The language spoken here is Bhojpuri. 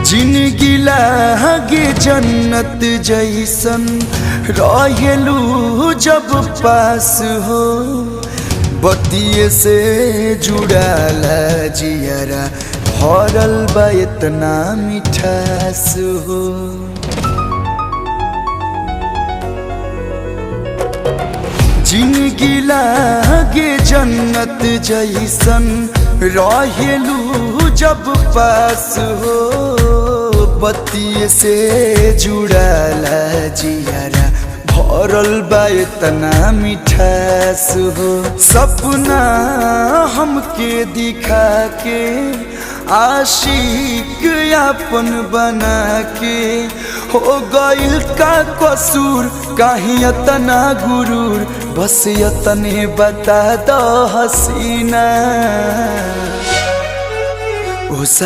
जिंदगी लागे जन्नत जैसन रहेलू जब पास हो। बतिये से जुड़ाला जियरा भरल बा इतना मिठास हो। जिंदगी लागे जन्नत जैसन रहेलू जब पास हो। बतिये से जुड़ाला जियारा भरल बा इतना मिठास हो। सपना हमके दिखा के आशिक अपन बना के हो गइल का कसूर काहे इतना गुरूर। बस इतने बता दो हसीना।